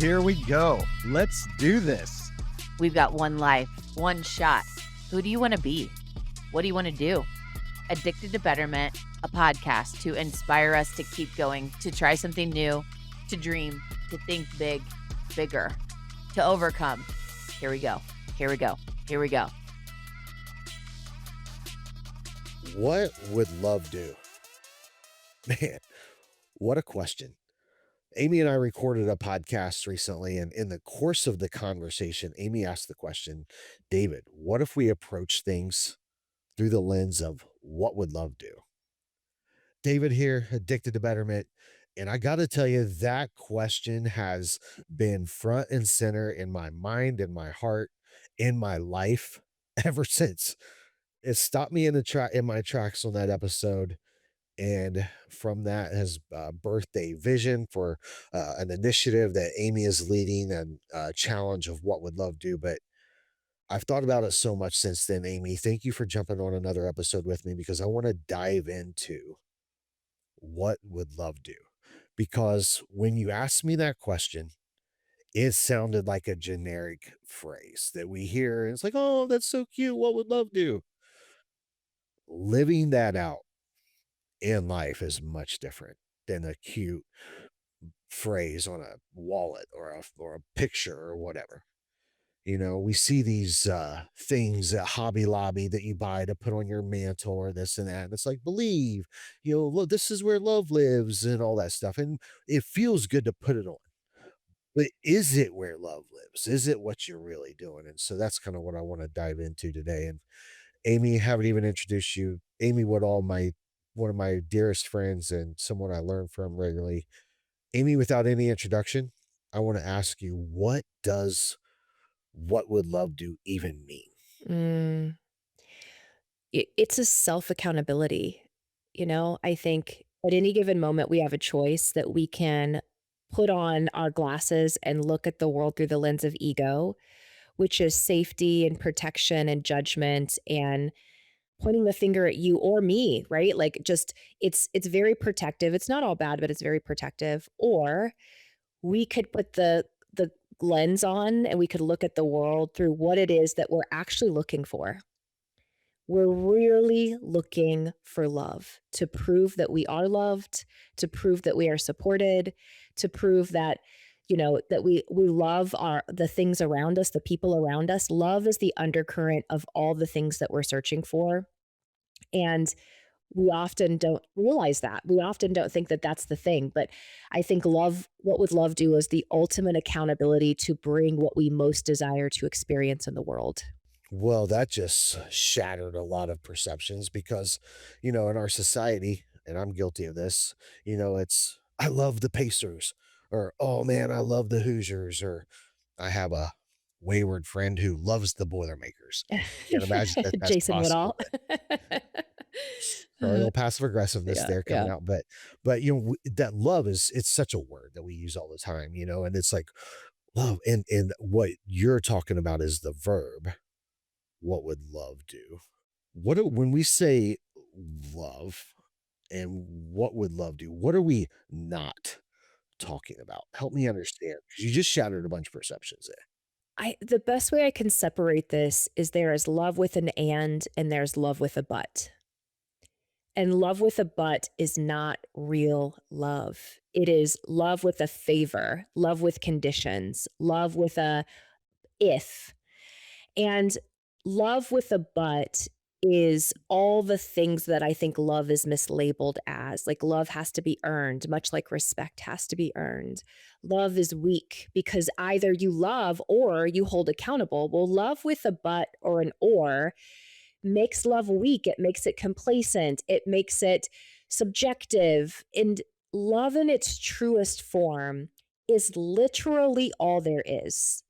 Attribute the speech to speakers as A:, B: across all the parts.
A: Here we go. Let's do this.
B: We've got one life, one shot. Who do you want to be? What do you want to do? Addicted to Betterment, a podcast to inspire us to keep going, to try something new, to dream, to think big, bigger, to overcome. Here we go. Here we go. Here we go.
C: What would love do? Man, what a question. Amy and I recorded a podcast recently, and in the course of the conversation, Amy asked the question, David, what if we approach things through the lens of what would love do? David here, addicted to Betterment. And I got to tell you, that question has been front and center in my mind, in my heart, in my life ever since. It stopped me in my tracks on that episode. And from that has birthed a vision for an initiative that Amy is leading, and a challenge of what would love do. But I've thought about it so much since then, Amy. Thank you for jumping on another episode with me, because I want to dive into what would love do. Because when you asked me that question, it sounded like a generic phrase that we hear. And it's like, oh, that's so cute. What would love do? Living that out in life is much different than a cute phrase on a wallet or a picture or whatever. You know, we see these things at Hobby Lobby that you buy to put on your mantle or this and that. And it's like, believe, look, this is where love lives and all that stuff. And it feels good to put it on. But is it where love lives? Is it what you're really doing? And so that's kind of what I want to dive into today. And Amy, haven't even introduced you. Amy Woodall, one of my dearest friends and someone I learn from regularly. Amy, without any introduction, I want to ask you, what does what would love do even mean?
D: It's a self-accountability. I think at any given moment, we have a choice that we can put on our glasses and look at the world through the lens of ego, which is safety and protection and judgment and pointing the finger at you or me, right? Like, just it's very protective. It's not all bad, but it's very protective. Or we could put the lens on and we could look at the world through what it is that we're actually looking for. We're really looking for love, to prove that we are loved, to prove that we are supported, to prove that that we love the things around us, the people around us. Love is the undercurrent of all the things that we're searching for. And we often don't realize that. We often don't think that that's the thing. But I think what would love do is the ultimate accountability to bring what we most desire to experience in the world.
C: Well, that just shattered a lot of perceptions, because, in our society, and I'm guilty of this, it's, I love the Pacers, or, oh man, I love the Hoosiers, or I have a wayward friend who loves the Boilermakers. Can't imagine that that's
D: Jason
C: possible.
D: Woodall.
C: Sorry, a little passive aggressiveness
D: Yeah,
C: there coming
D: yeah.
C: out, but that love it's such a word that we use all the time, and it's like love, and what you're talking about is the verb. What would love do? When we say love and what would love do, what are we not talking about? Help me understand, because you just shattered a bunch of perceptions there.
D: The best way I can separate this is there is love with an and there's love with a but. And love with a but is not real love. It is love with a favor, love with conditions, love with a if. And love with a but is all the things that I think love is mislabeled as. Like, love has to be earned, much like respect has to be earned. Love is weak because either you love or you hold accountable. Well, love with a but or an or makes love weak. It makes it complacent. It makes it subjective. And love in its truest form is literally all there is.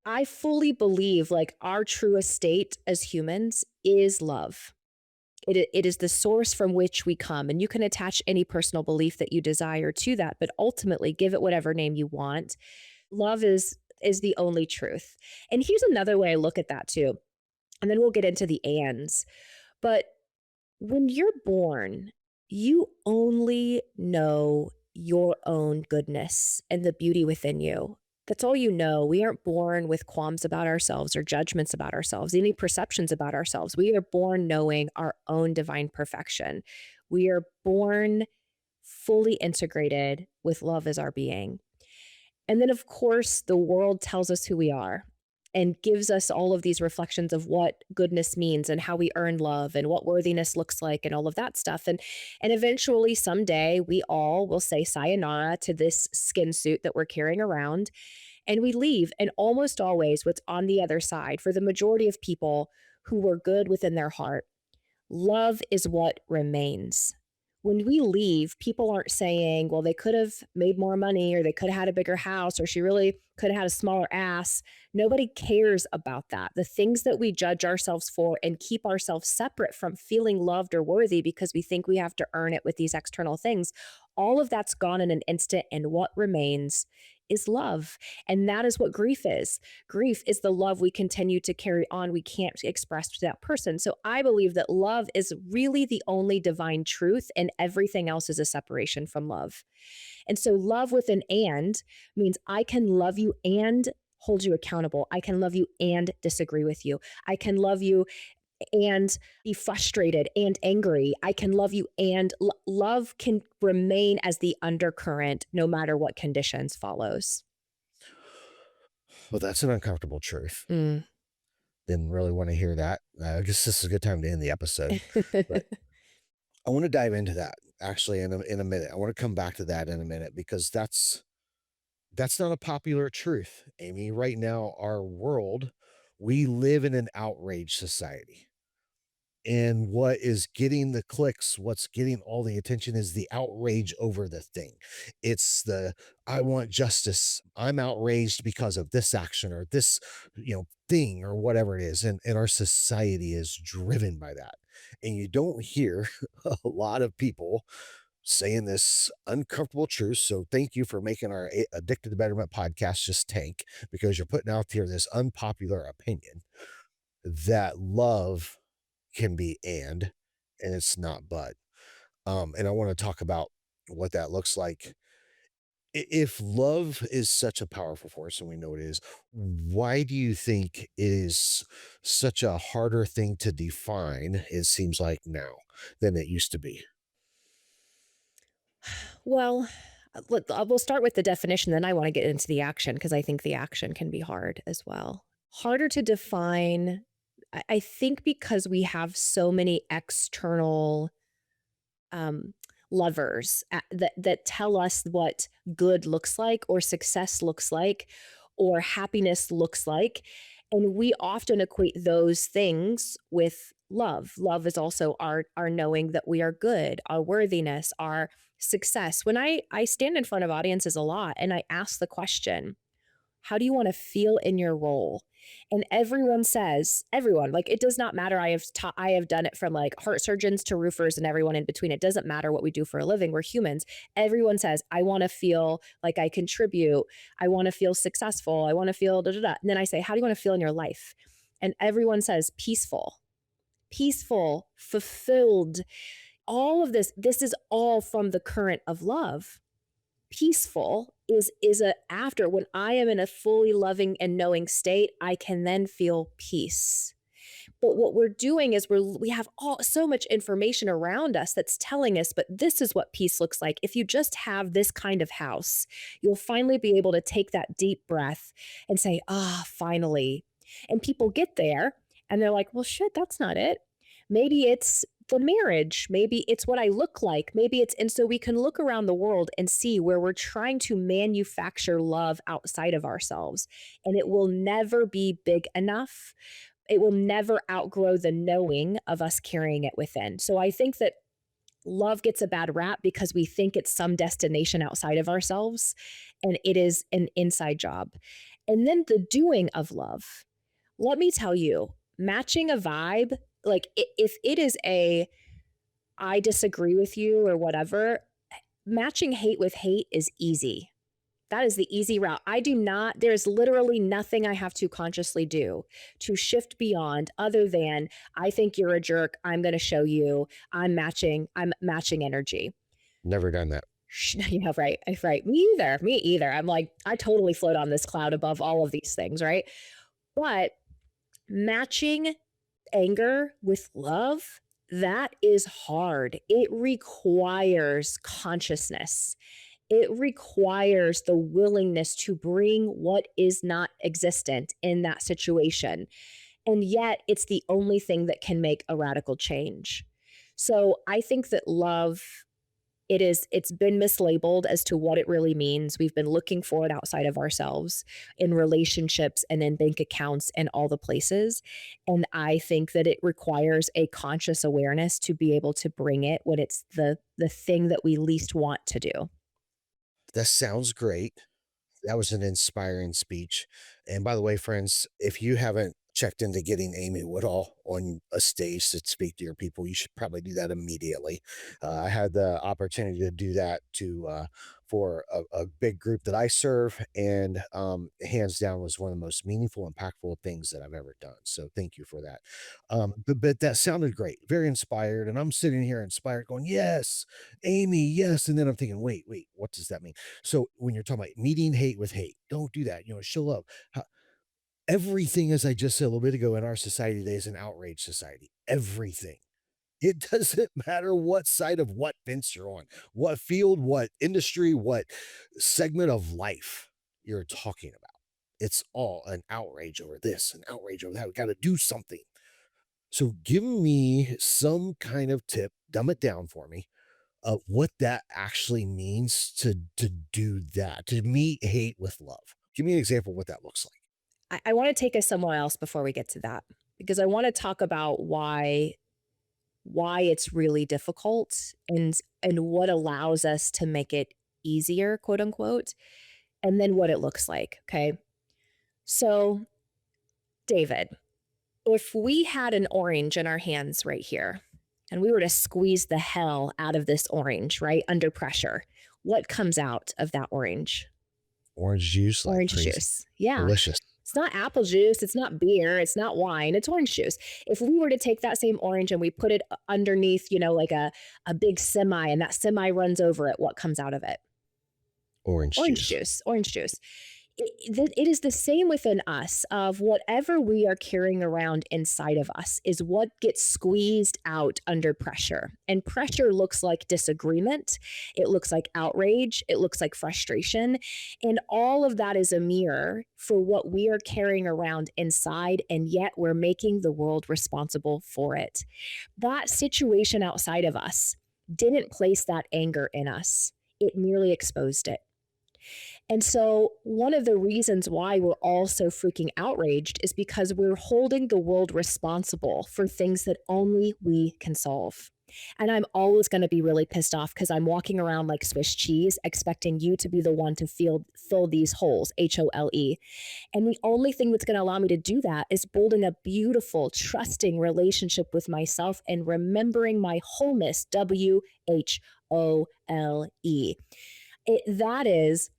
D: I fully believe, like, our truest state as humans is love. It is the source from which we come, and you can attach any personal belief that you desire to that, but ultimately give it whatever name you want. Love is the only truth. And here's another way I look at that too, and then we'll get into the ands. But when you're born, you only know your own goodness and the beauty within you. That's all you know. We aren't born with qualms about ourselves or judgments about ourselves, any perceptions about ourselves. We are born knowing our own divine perfection. We are born fully integrated with love as our being. And then, of course, the world tells us who we are and gives us all of these reflections of what goodness means and how we earn love and what worthiness looks like and all of that stuff. And eventually someday we all will say sayonara to this skin suit that we're carrying around and we leave. And almost always what's on the other side for the majority of people who were good within their heart, love is what remains. When we leave, people aren't saying, well, they could have made more money or they could have had a bigger house or she really could have had a smaller ass. Nobody cares about that. The things that we judge ourselves for and keep ourselves separate from feeling loved or worthy because we think we have to earn it with these external things, all of that's gone in an instant. And what remains is love. And that is what grief is. Grief is the love we continue to carry on. We can't express to that person. So I believe that love is really the only divine truth, and everything else is a separation from love. And so love with an and means I can love you and hold you accountable. I can love you and disagree with you. I can love you and be frustrated and angry. I can love you and love can remain as the undercurrent no matter what conditions follows.
C: Well, that's an uncomfortable truth.
D: Mm.
C: Didn't really want to hear that. I guess this is a good time to end the episode. But I want to dive into that actually in a minute. I want to come back to that in a minute because that's not a popular truth, Amy. Right now, our world, we live in an outrage society. And what is getting the clicks, what's getting all the attention is the outrage over the thing. It's the, I want justice. I'm outraged because of this action or this, thing or whatever it is. And our society is driven by that. And you don't hear a lot of people saying this uncomfortable truth. So thank you for making our Addicted to Betterment podcast just tank, because you're putting out here this unpopular opinion that love can be and it's not but. And I want to talk about what that looks like. If love is such a powerful force, and we know it is, why do you think it is such a harder thing to define, it seems like now, than it used to be?
D: Well, we'll start with the definition, then I want to get into the action because I think the action can be hard as well. Harder to define, I think, because we have so many external um, lovers that tell us what good looks like, or success looks like, or happiness looks like. And we often equate those things with love. Love is also our knowing that we are good, our worthiness, our success. When I stand in front of audiences a lot and I ask the question, how do you want to feel in your role? And everyone says, everyone, like, it does not matter. I have done it from like heart surgeons to roofers and everyone in between. It doesn't matter what we do for a living. We're humans. Everyone says, I want to feel like I contribute. I want to feel successful. I want to feel da da da. And then I say, how do you want to feel in your life? And everyone says peaceful, fulfilled. All of this is all from the current of love. Peaceful is a after. When I am in a fully loving and knowing state, I can then feel peace. But what we're doing is we have so much information around us that's telling us, but this is what peace looks like. If you just have this kind of house, you'll finally be able to take that deep breath and say, finally. And people get there and they're like, well, shit, that's not it. Maybe it's the marriage. Maybe it's what I look like. And so we can look around the world and see where we're trying to manufacture love outside of ourselves. And it will never be big enough. It will never outgrow the knowing of us carrying it within. So I think that love gets a bad rap because we think it's some destination outside of ourselves, and it is an inside job. And then the doing of love. Let me tell you, matching a vibe, like if it is I disagree with you or whatever, matching hate with hate is easy. That is the easy route. There's literally nothing I have to consciously do to shift beyond other than I think you're a jerk. I'm going to show you I'm matching energy.
C: Never done that.
D: Yeah, right. Right. Me either. Me either. I'm like, I totally float on this cloud above all of these things, right? But matching anger with love, that is hard. It requires consciousness. It requires the willingness to bring what is not existent in that situation. And yet, it's the only thing that can make a radical change. So I think that love, it's been mislabeled as to what it really means. We've been looking for it outside of ourselves in relationships and in bank accounts and all the places. And I think that it requires a conscious awareness to be able to bring it when it's the thing that we least want to do.
C: That sounds great. That was an inspiring speech. And by the way, friends, if you haven't checked into getting Amy Woodall on a stage to speak to your people, you should probably do that immediately. I had the opportunity to do that for a big group that I serve, and hands down was one of the most meaningful, impactful things that I've ever done. So thank you for that. But that sounded great, very inspired, and I'm sitting here inspired, going, "Yes, Amy, yes." And then I'm thinking, wait, what does that mean? So when you're talking about meeting hate with hate, don't do that. Show love. Everything, as I just said a little bit ago, in our society today is an outrage society. Everything. It doesn't matter what side of what fence you're on, what field, what industry, what segment of life you're talking about. It's all an outrage over this, an outrage over that. We got to do something. So give me some kind of tip, dumb it down for me, what that actually means to do that, to meet hate with love. Give me an example of what that looks like.
D: I want to take us somewhere else before we get to that, because I want to talk about why it's really difficult and what allows us to make it easier, quote unquote, and then what it looks like. Okay. So, David, if we had an orange in our hands right here and we were to squeeze the hell out of this orange, right, under pressure, what comes out of that orange?
C: Orange juice like
D: Orange
C: crazy.
D: juice. Yeah.
C: Delicious.
D: It's not apple juice. It's not beer. It's not wine. It's orange juice. If we were to take that same orange and we put it underneath, like a big semi, and that semi runs over it, what comes out of it?
C: Orange
D: Orange
C: juice.
D: juice. Orange juice. It is the same within us of whatever we are carrying around inside of us is what gets squeezed out under pressure. And pressure looks like disagreement. It looks like outrage. It looks like frustration. And all of that is a mirror for what we are carrying around inside. And yet we're making the world responsible for it. That situation outside of us didn't place that anger in us. It merely exposed it. And so, one of the reasons why we're all so freaking outraged is because we're holding the world responsible for things that only we can solve. And I'm always going to be really pissed off because I'm walking around like Swiss cheese, expecting you to be the one to fill these holes, HOLE. And the only thing that's going to allow me to do that is building a beautiful, trusting relationship with myself and remembering my wholeness, WHOLE. That is,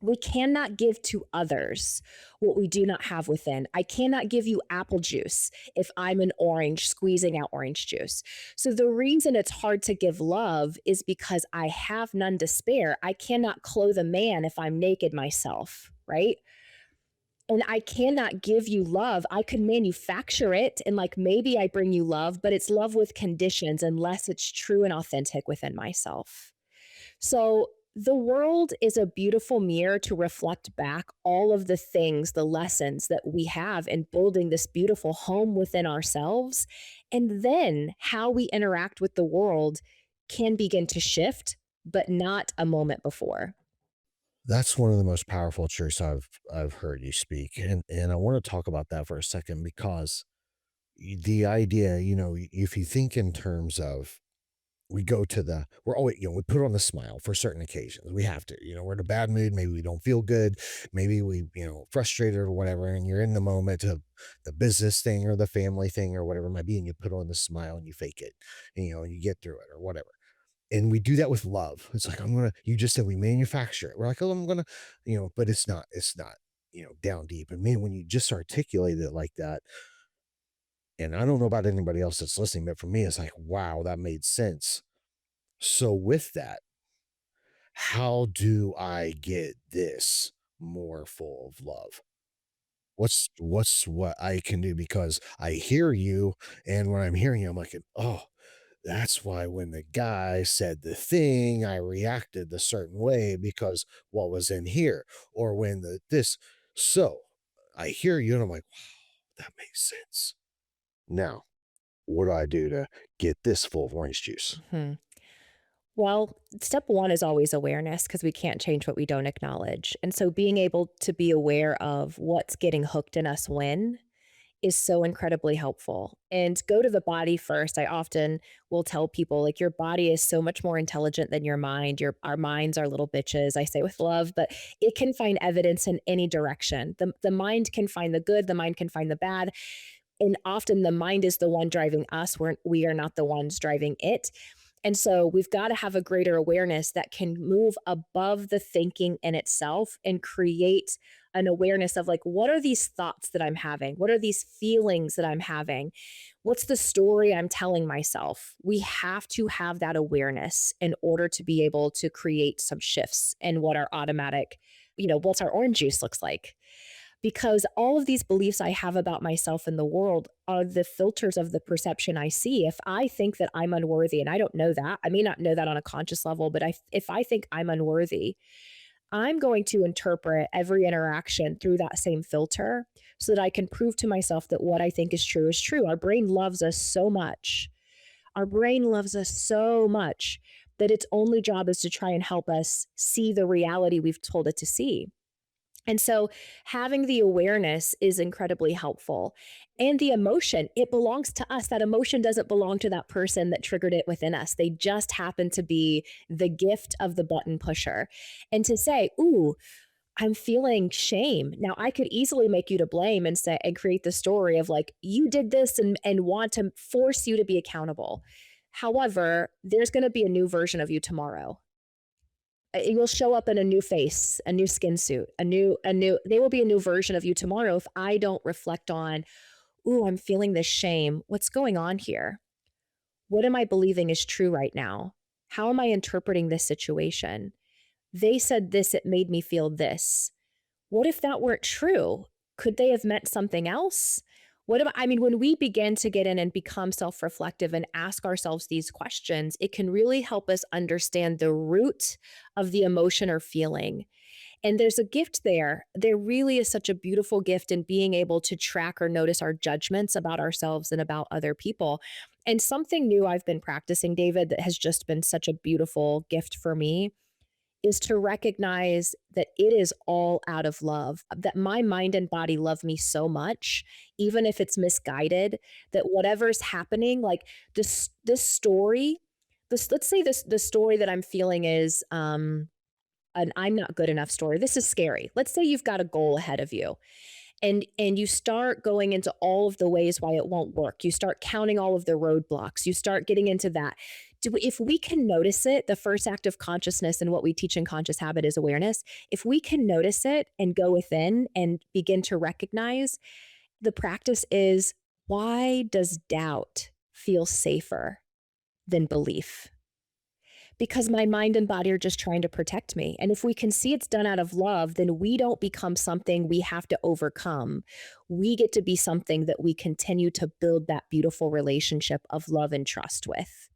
D: we cannot give to others what we do not have within. I cannot give you apple juice if I'm an orange squeezing out orange juice. So the reason it's hard to give love is because I have none to spare. I cannot clothe a man if I'm naked myself, right? And I cannot give you love. I could manufacture it and like maybe I bring you love, but it's love with conditions unless it's true and authentic within myself. So the world is a beautiful mirror to reflect back all of the things, the lessons that we have in building this beautiful home within ourselves. And then how we interact with the world can begin to shift, but not a moment before.
C: That's one of the most powerful truths I've heard you speak. And I want to talk about that for a second because the idea, if you think in terms of we go to we're always, we put on the smile for certain occasions. We have to, we're in a bad mood. Maybe we don't feel good. Maybe we, frustrated or whatever. And you're in the moment of the business thing or the family thing or whatever it might be. And you put on the smile and you fake it, and, and you get through it or whatever. And we do that with love. It's like, you just said we manufacture it. We're like, oh, I'm going to, but it's not, down deep. And man, when you just articulate it like that, and I don't know about anybody else that's listening, but for me, it's like, wow, that made sense. So with that, How do I get this more full of love? What's what I can do? Because I hear you, and when I'm hearing you, I'm like, oh, that's why when the guy said the thing, I reacted the certain way because what was in here, or when the this. So I hear you, and I'm like, wow, that makes sense. Now, what do I do to get this full of orange juice?
D: Mhm. Well, step one is always awareness because we can't change what we don't acknowledge. And so being able to be aware of what's getting hooked in us when is so incredibly helpful. And go to the body first. I often will tell people like your body is so much more intelligent than your mind. Our minds are little bitches, I say with love, but it can find evidence in any direction. The mind can find the good, the mind can find the bad. And often the mind is the one driving us. We are not the ones driving it. And so we've got to have a greater awareness that can move above the thinking in itself and create an awareness of like, what are these thoughts that I'm having? What are these feelings that I'm having? What's the story I'm telling myself? We have to have that awareness in order to be able to create some shifts in what our automatic, what's our orange juice looks like, because all of these beliefs I have about myself and the world are the filters of the perception I see. If I think that I'm unworthy, and I don't know that, I may not know that on a conscious level, but if I think I'm unworthy, I'm going to interpret every interaction through that same filter so that I can prove to myself that what I think is true is true. Our brain loves us so much. Our brain loves us so much that its only job is to try and help us see the reality we've told it to see. And so having the awareness is incredibly helpful. And the emotion, it belongs to us. That emotion doesn't belong to that person that triggered it within us. They just happen to be the gift of the button pusher. And to say, ooh, I'm feeling shame. Now I could easily make you to blame and say and create the story of like, you did this and want to force you to be accountable. However, there's going to be a new version of you tomorrow. You will show up in a new face, a new skin suit, there will be a new version of you tomorrow if I don't reflect on, ooh, I'm feeling this shame. What's going on here? What am I believing is true right now? How am I interpreting this situation? They said this, it made me feel this. What if that weren't true? Could they have meant something else? When we begin to get in and become self reflective and ask ourselves these questions, it can really help us understand the root of the emotion or feeling. And there's a gift there. There really is such a beautiful gift in being able to track or notice our judgments about ourselves and about other people. And something new I've been practicing, David, that has just been such a beautiful gift for me is to recognize that it is all out of love, that my mind and body love me so much, even if it's misguided, that whatever's happening, like this story, let's say the story that I'm feeling is an I'm not good enough story. This is scary. Let's say you've got a goal ahead of you and you start going into all of the ways why it won't work. You start counting all of the roadblocks. You start getting into that. If we can notice it, the first act of consciousness and what we teach in conscious habit is awareness. If we can notice it and go within and begin to recognize, the practice is, why does doubt feel safer than belief? Because my mind and body are just trying to protect me. And if we can see it's done out of love, then we don't become something we have to overcome. We get to be something that we continue to build that beautiful relationship of love and trust with.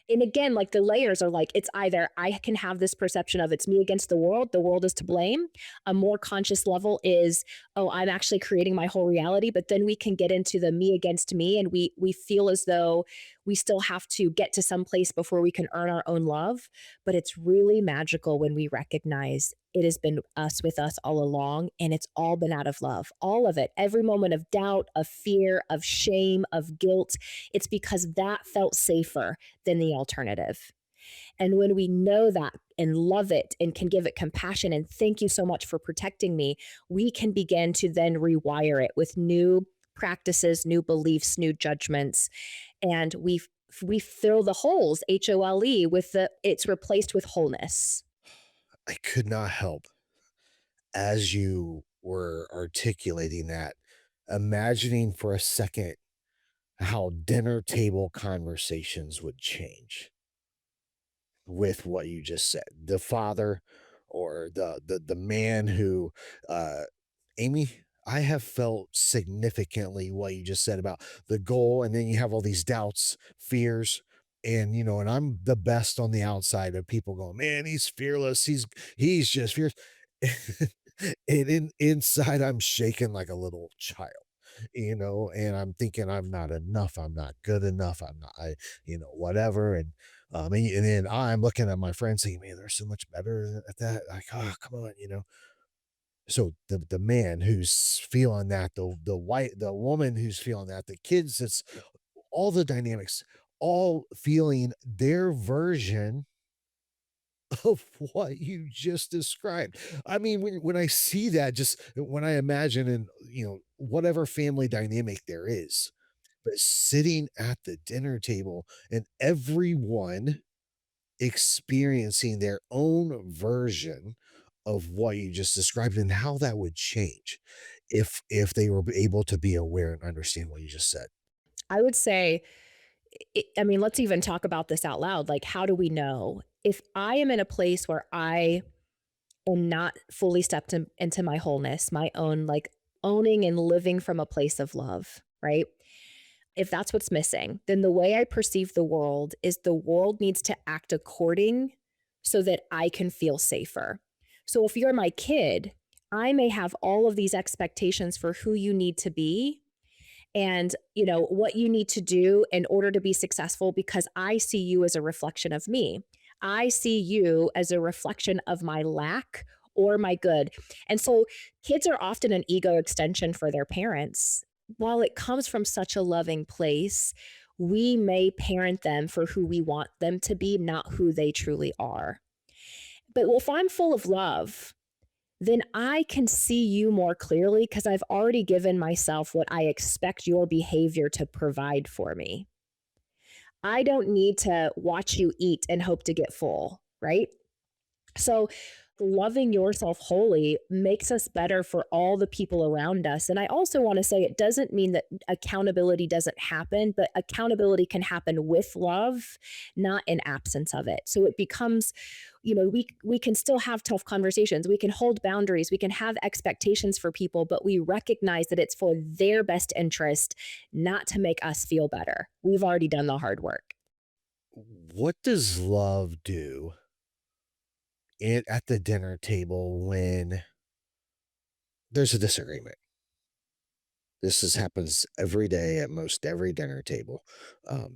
D: And again, like the layers are like, it's either I can have this perception of it's me against the world is to blame. A more conscious level is, oh, I'm actually creating my whole reality. But then we can get into the me against me, and we feel as though we still have to get to some place before we can earn our own love. But it's really magical when we recognize it has been us with us all along, and it's all been out of love. All of it, every moment of doubt, of fear, of shame, of guilt. It's because that felt safer than the alternative. And when we know that and love it and can give it compassion and thank you so much for protecting me, we can begin to then rewire it with new practices, new beliefs, new judgments. And we fill the holes, HOLE, it's replaced with wholeness.
C: I could not help as you were articulating that, imagining for a second how dinner table conversations would change. with what you just said. The father or the man who uh Amy, I have felt significantly what you just said about the goal, and then you have all these doubts, fears, and and I'm the best on the outside of people going, man, he's fearless. He's just fierce. And inside I'm shaking like a little child, and I'm thinking I'm not enough, I'm not good enough, I'm not, whatever. And then I'm looking at my friends saying, man, they're so much better at that. Like, oh, come on. So the man who's feeling that, the woman who's feeling that, the kids, it's all the dynamics, all feeling their version of what you just described. I mean, when I see that, just when I imagine in, whatever family dynamic there is, but sitting at the dinner table and everyone experiencing their own version of what you just described and how that would change if they were able to be aware and understand what you just said.
D: I would say, I mean, let's even talk about this out loud. Like, how do we know if I am in a place where I am not fully into my wholeness, my own, like owning and living from a place of love, right? If that's what's missing, then the way I perceive the world is the world needs to act according so that I can feel safer. So if you're my kid, I may have all of these expectations for who you need to be and what you need to do in order to be successful because I see you as a reflection of me. I see you as a reflection of my lack or my good. And so kids are often an ego extension for their parents. While it comes from such a loving place, we may parent them for who we want them to be, not who they truly are. But if I'm full of love, then I can see you more clearly because I've already given myself what I expect your behavior to provide for me. I don't need to watch you eat and hope to get full, right? So, loving yourself wholly makes us better for all the people around us. And I also want to say it doesn't mean that accountability doesn't happen, but accountability can happen with love, not in absence of it. So it becomes, we can still have tough conversations. We can hold boundaries. We can have expectations for people, but we recognize that it's for their best interest, not to make us feel better. We've already done the hard work.
C: What does love do at the dinner table when there's a disagreement? Happens every day at most every dinner table.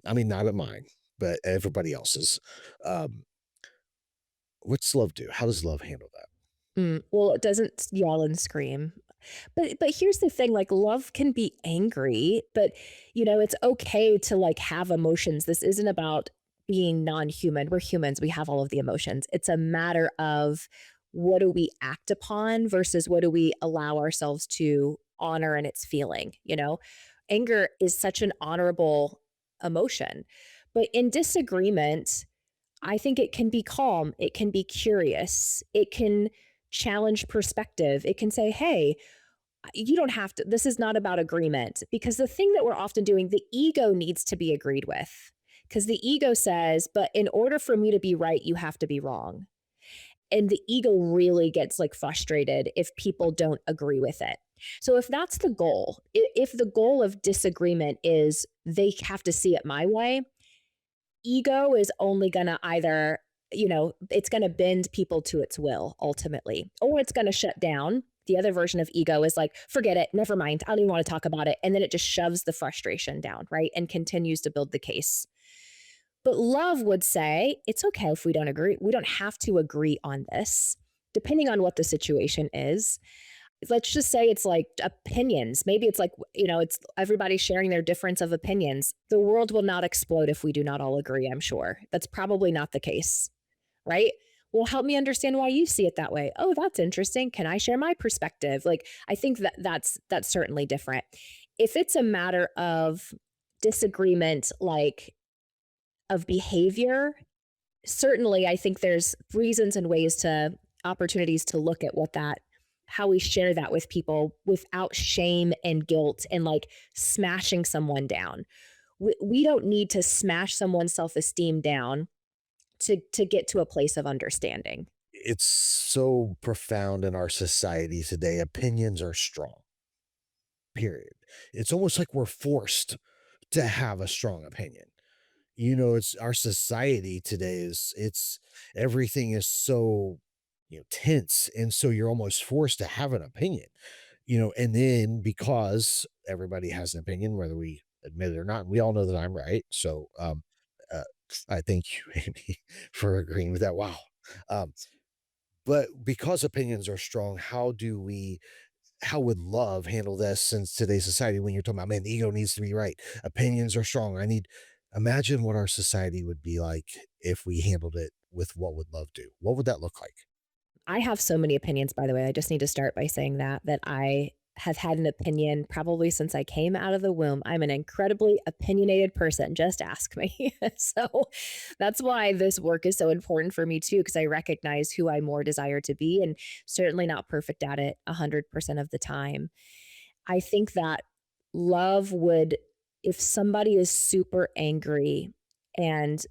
C: I mean, not at mine, but everybody else's. Um, what's love do? How does love handle that?
D: Well, it doesn't yell and scream. But here's the thing, like love can be angry, but it's okay to like have emotions. This isn't about being non-human. We're humans. We have all of the emotions. It's a matter of what do we act upon versus what do we allow ourselves to honor in its feeling. Anger is such an honorable emotion. But in disagreement, I think it can be calm, it can be curious, it can challenge perspective. It can say, hey, you don't have to, this is not about agreement. Because the thing that we're often doing, the ego needs to be agreed with. Because the ego says, but in order for me to be right, you have to be wrong. And the ego really gets like frustrated if people don't agree with it. So if that's the goal, if the goal of disagreement is they have to see it my way, ego is only going to either, it's going to bend people to its will ultimately, or it's going to shut down. The other version of ego is like, forget it, never mind, I don't even want to talk about it. And then it just shoves the frustration down, right? And continues to build the case. But love would say, it's okay if we don't agree. We don't have to agree on this, depending on what the situation is. Let's just say it's like opinions. Maybe it's like, it's everybody sharing their difference of opinions. The world will not explode if we do not all agree, I'm sure. That's probably not the case, right? Well, help me understand why you see it that way. Oh, that's interesting. Can I share my perspective? Like, I think that's certainly different. If it's a matter of disagreement, like of behavior, certainly I think there's reasons and opportunities to look at how we share that with people without shame and guilt and like smashing someone down. We don't need to smash someone's self-esteem down to get to a place of understanding.
C: It's so profound in our society today. Opinions are strong, period. It's almost like we're forced to have a strong opinion. It's our society today it's everything is so, tense. And so you're almost forced to have an opinion, and then because everybody has an opinion, whether we admit it or not, we all know that I'm right. So, uh, I thank you, Amy, for agreeing with that. Wow. Um, but because opinions are strong, how would love handle this in today's society when you're talking about, man, the ego needs to be right. Opinions are strong. Imagine what our society would be like if we handled it with what would love do? What would that look like?
D: I have so many opinions, by the way. I just need to start by saying that I have had an opinion probably since I came out of the womb. I'm an incredibly opinionated person. Just ask me. So that's why this work is so important for me too, because I recognize who I more desire to be and certainly not perfect at it 100% of the time. I think that love would, if somebody is super angry and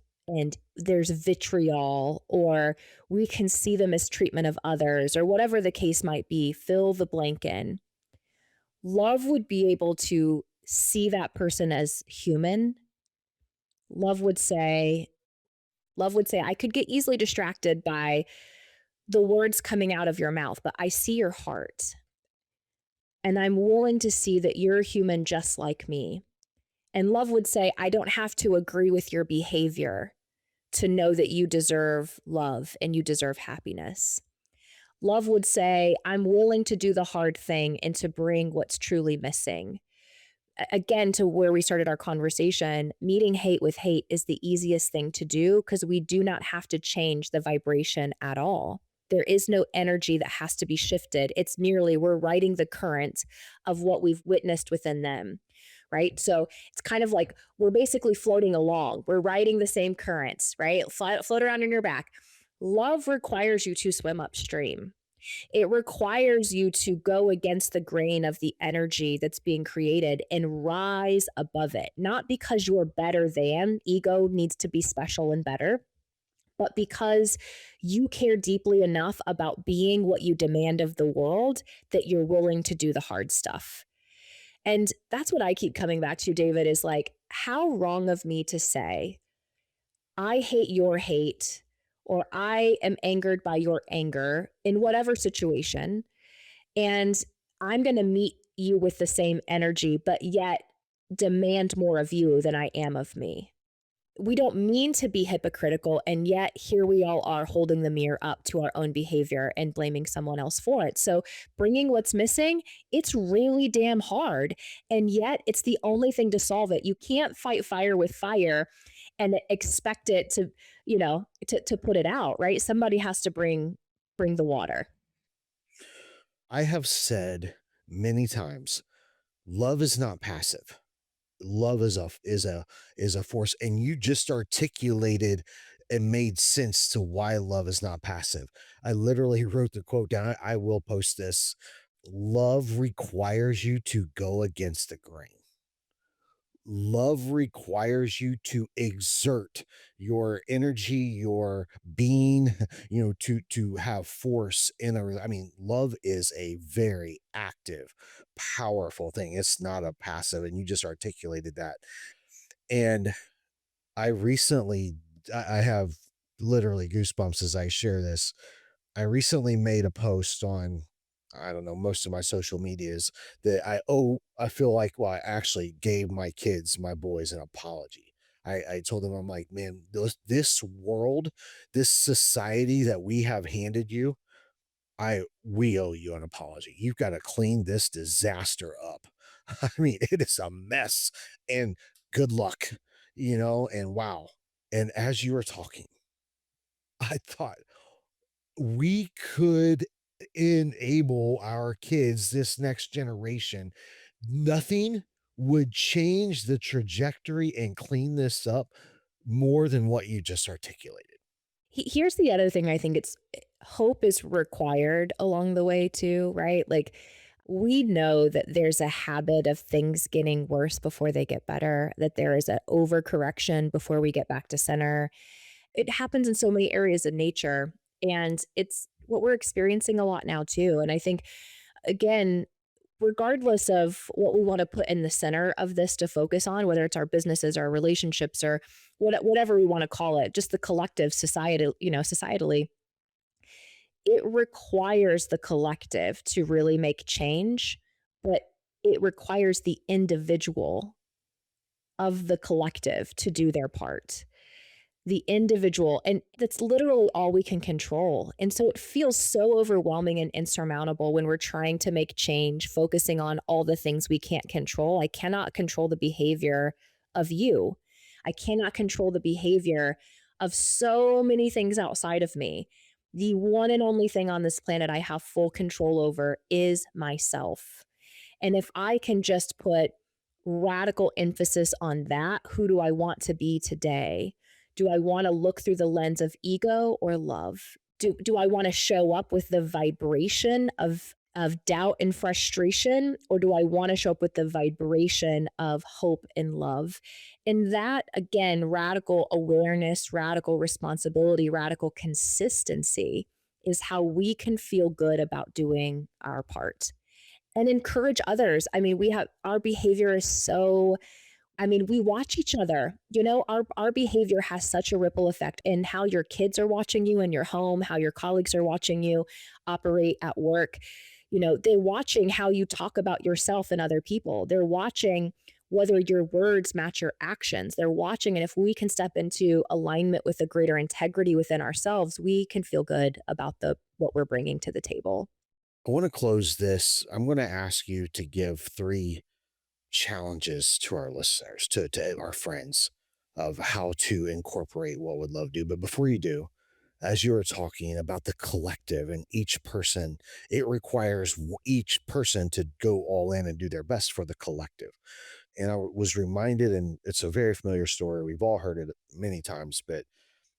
D: there's vitriol, or we can see the mistreatment of others, or whatever the case might be, fill the blank in. Love would be able to see that person as human. Love would say, love would say, I could get easily distracted by the words coming out of your mouth, but I see your heart. And I'm willing to see that you're human just like me. And love would say, I don't have to agree with your behavior to know that you deserve love and you deserve happiness. Love would say, I'm willing to do the hard thing and to bring what's truly missing. Again, to where we started our conversation, meeting hate with hate is the easiest thing to do because we do not have to change the vibration at all. There is no energy that has to be shifted. It's merely we're writing the current of what we've witnessed within them, right? So it's kind of like we're basically floating along. We're riding the same currents, right? Float around in your back. Love requires you to swim upstream. It requires you to go against the grain of the energy that's being created and rise above it, not because you're better than, ego needs to be special and better, but because you care deeply enough about being what you demand of the world that you're willing to do the hard stuff. And that's what I keep coming back to, David, is like, how wrong of me to say, I hate your hate, or I am angered by your anger in whatever situation. And I'm going to meet you with the same energy, but yet demand more of you than I am of me. We don't mean to be hypocritical, and yet here we all are holding the mirror up to our own behavior and blaming someone else for it. So bringing what's missing, it's really damn hard, and yet it's the only thing to solve it. You can't fight fire with fire and expect it to, to put it out, right? Somebody has to bring the water.
C: I have said many times, love is not passive. Love is a force, and you just articulated and made sense to why love is not passive. I literally wrote the quote down. I will post this. Love requires you to go against the grain. Love requires you to exert your energy, your being, to have force in I mean, love is a very active, powerful thing. It's not a passive, and you just articulated that. And I have literally goosebumps as I share this. I recently made a post on, I don't know, most of my social medias that I feel like, well, I actually gave my boys an apology. I told them, I'm like, man, this world, this society that we have handed you, we owe you an apology. You've got to clean this disaster up. I mean, it is a mess, and good luck, and wow. And as you were talking, I thought, we could enable our kids, this next generation. Nothing would change the trajectory and clean this up more than what you just articulated.
D: Here's the other thing. I think it's hope is required along the way too, right? Like, we know that there's a habit of things getting worse before they get better, that there is an overcorrection before we get back to center. it happens in so many areas of nature. And it's what we're experiencing a lot now, too. And I think, again, regardless of what we want to put in the center of this to focus on, whether it's our businesses, our relationships, or whatever we want to call it, just the collective society, societally, it requires the collective to really make change, but it requires the individual of the collective to do their part. The individual, and that's literally all we can control. And so it feels so overwhelming and insurmountable when we're trying to make change, focusing on all the things we can't control. I cannot control the behavior of you. I cannot control the behavior of so many things outside of me. The one and only thing on this planet I have full control over is myself. And if I can just put radical emphasis on that, who do I want to be today? Do I want to look through the lens of ego or love? Do I want to show up with the vibration of doubt and frustration, or do I want to show up with the vibration of hope and love? And that, again, radical awareness, radical responsibility, radical consistency is how we can feel good about doing our part and encourage others. I mean, we have our behavior is so, I mean, we watch each other. Our behavior has such a ripple effect in how your kids are watching you in your home, how your colleagues are watching you operate at work. They're watching how you talk about yourself and other people. They're watching whether your words match your actions. They're watching, and if we can step into alignment with a greater integrity within ourselves, we can feel good about what we're bringing to the table.
C: I want to close this. I'm going to ask you to give 3 challenges to our listeners, to our friends, of how to incorporate what would love do. But before you do, as you were talking about the collective and each person, it requires each person to go all in and do their best for the collective. And I was reminded, and it's a very familiar story. We've all heard it many times, but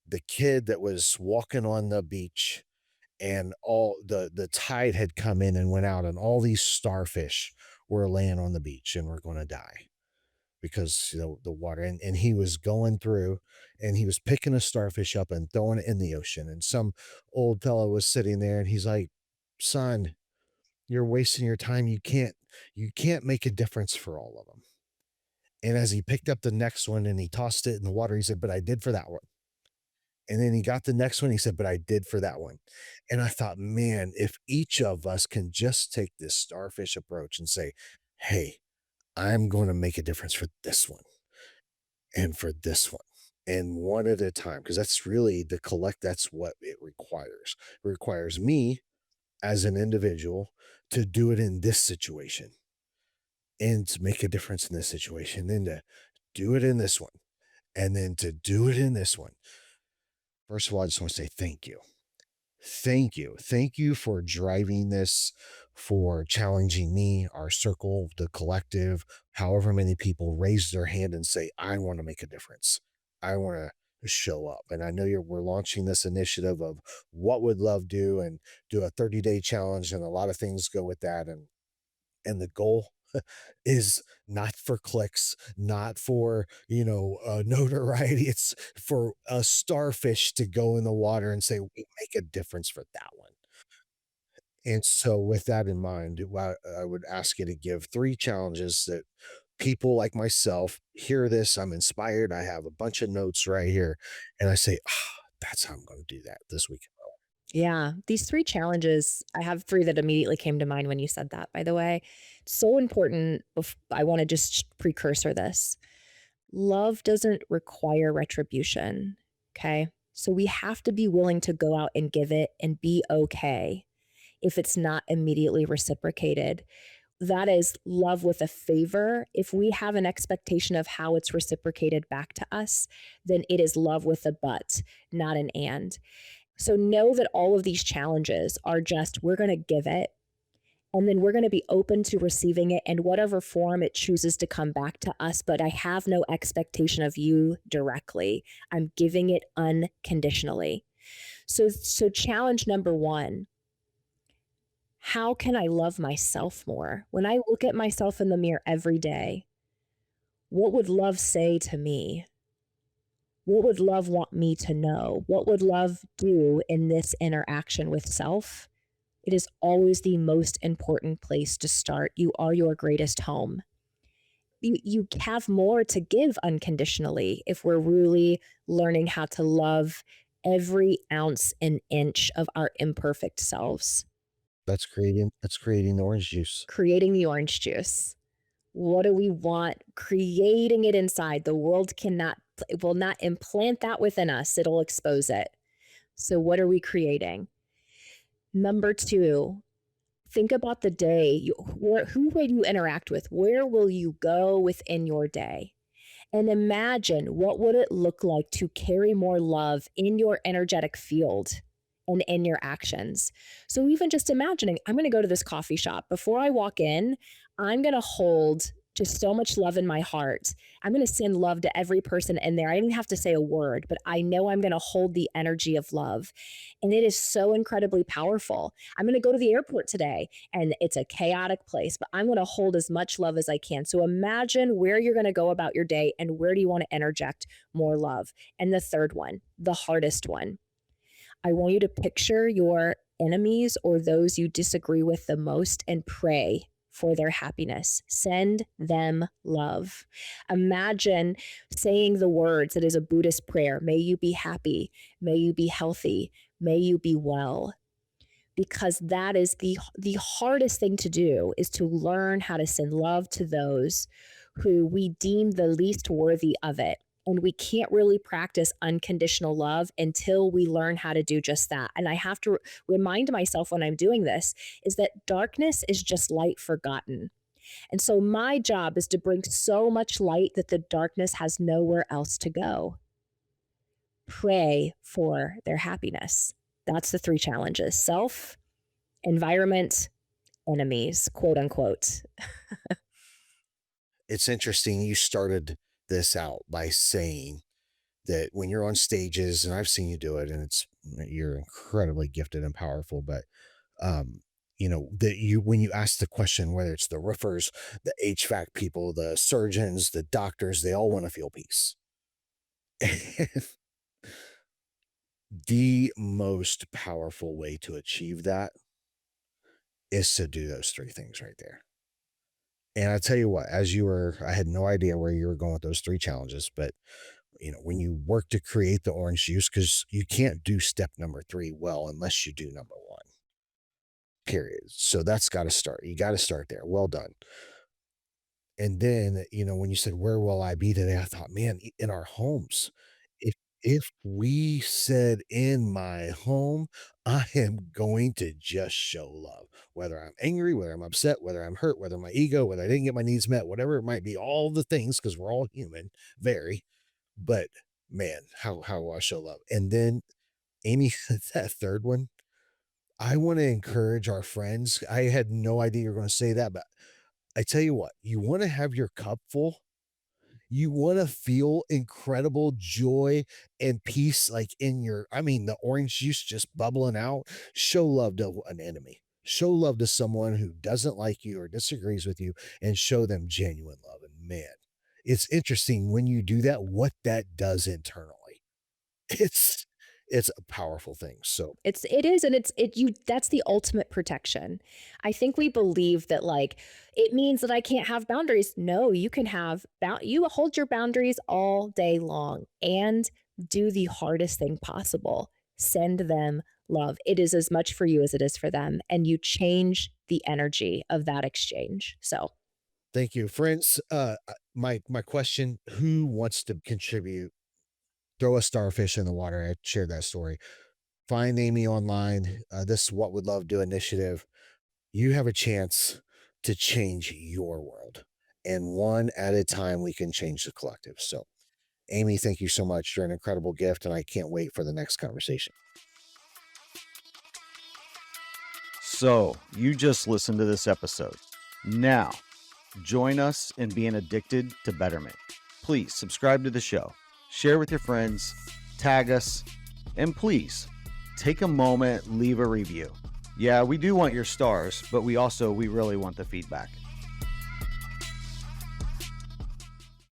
C: the kid that was walking on the beach and all the tide had come in and went out, and all these starfish were laying on the beach and were going to die because the water, and he was going through and he was picking a starfish up and throwing it in the ocean, and some old fellow was sitting there and he's like, son, you're wasting your time. You can't make a difference for all of them. And as he picked up the next one and he tossed it in the water, he said, but I did for that one. And then he got the next one. He said, but I did for that one. And I thought, man, if each of us can just take this starfish approach and say, hey, I'm going to make a difference for this one and for this one, and one at a time, because that's really the collect. That's what it requires. It requires me as an individual to do it in this situation and to make a difference in this situation, then to do it in this one, and then to do it in this one. First of all, I just want to say thank you. Thank you. Thank you for driving this, for challenging me, our circle, the collective, however many people raise their hand and say, I want to make a difference. I want to show up. And I know we're launching this initiative of what would love do, and do a 30-day challenge, and a lot of things go with that. And the goal is not for clicks, not for, notoriety. It's for a starfish to go in the water and say, we make a difference for that one. And so with that in mind, I would ask you to give 3 challenges that people like myself hear this. I'm inspired. I have a bunch of notes right here. And I say, that's how I'm going to do that this week.
D: Yeah, these 3 challenges, I have 3 that immediately came to mind when you said that, by the way. So important. I want to just precursor this. Love doesn't require retribution. Okay. So we have to be willing to go out and give it and be okay if it's not immediately reciprocated. That is love with a favor. If we have an expectation of how it's reciprocated back to us, then it is love with a but, not an and. So know that all of these challenges are just, we're going to give it, and then we're going to be open to receiving it in whatever form it chooses to come back to us. But I have no expectation of you directly. I'm giving it unconditionally. So challenge number 1, how can I love myself more? When I look at myself in the mirror every day, what would love say to me? What would love want me to know? What would love do in this interaction with self? It is always the most important place to start. You are your greatest home. You have more to give unconditionally if we're really learning how to love every ounce and inch of our imperfect selves.
C: That's creating the orange juice.
D: Creating the orange juice. What do we want? Creating it inside. The world will not implant that within us. It'll expose it. So what are we creating? Number 2, think about the day. Who will you interact with? Where will you go within your day? And imagine, what would it look like to carry more love in your energetic field and in your actions? So even just imagining, I'm going to go to this coffee shop. Before I walk in, I'm going to hold just so much love in my heart. I'm going to send love to every person in there. I don't even have to say a word, but I know I'm going to hold the energy of love. And it is so incredibly powerful. I'm going to go to the airport today, and it's a chaotic place, but I'm going to hold as much love as I can. So imagine where you're going to go about your day and where do you want to interject more love. And the third one, the hardest one, I want you to picture your enemies or those you disagree with the most and pray for their happiness. Send them love. Imagine saying the words, it is a Buddhist prayer, may you be happy, may you be healthy, may you be well. Because that is the hardest thing to do, is to learn how to send love to those who we deem the least worthy of it. And we can't really practice unconditional love until we learn how to do just that. And I have to remind myself when I'm doing this is that darkness is just light forgotten. And so my job is to bring so much light that the darkness has nowhere else to go. Pray for their happiness. That's the 3 challenges: self, environment, enemies, quote unquote.
C: It's interesting. You started this out by saying that when you're on stages, and I've seen you do it, and you're incredibly gifted and powerful, but that when you ask the question, whether it's the roofers, the HVAC people, the surgeons, the doctors, they all want to feel peace. The most powerful way to achieve that is to do those 3 things right there. And I tell you what, I had no idea where you were going with those 3 challenges, but when you work to create the orange juice, because you can't do step number 3 well unless you do number 1, period. So that's got to start. You got to start there. Well done. And then, when you said, where will I be today? I thought, man, in our homes. If we said, in my home, I am going to just show love, whether I'm angry, whether I'm upset, whether I'm hurt, whether my ego, whether I didn't get my needs met, whatever it might be, all the things, because we're all human, but man, how will I show love? And then Amy, that third one, I want to encourage our friends. I had no idea you were going to say that, but I tell you what, you want to have your cup full. You want to feel incredible joy and peace, like the orange juice just bubbling out. Show love to an enemy. Show love to someone who doesn't like you or disagrees with you, and show them genuine love. And man, it's interesting when you do that, what that does internally. It's a powerful thing. So
D: It is, and that's the ultimate protection. I think we believe that it means that I can't have boundaries. No, you can you hold your boundaries all day long and do the hardest thing possible. Send them love. It is as much for you as it is for them, and you change the energy of that exchange. So
C: thank you, friends. My question, who wants to contribute? Throw a starfish in the water. I shared that story. Find Amy online. This What Would Love Do initiative. You have a chance to change your world. And one at a time, we can change the collective. So, Amy, thank you so much. You're an incredible gift, and I can't wait for the next conversation.
A: So, you just listened to this episode. Now, join us in being addicted to Betterment. Please subscribe to the show. Share with your friends, tag us, and please take a moment, leave a review. Yeah, we do want your stars, but we really want the feedback.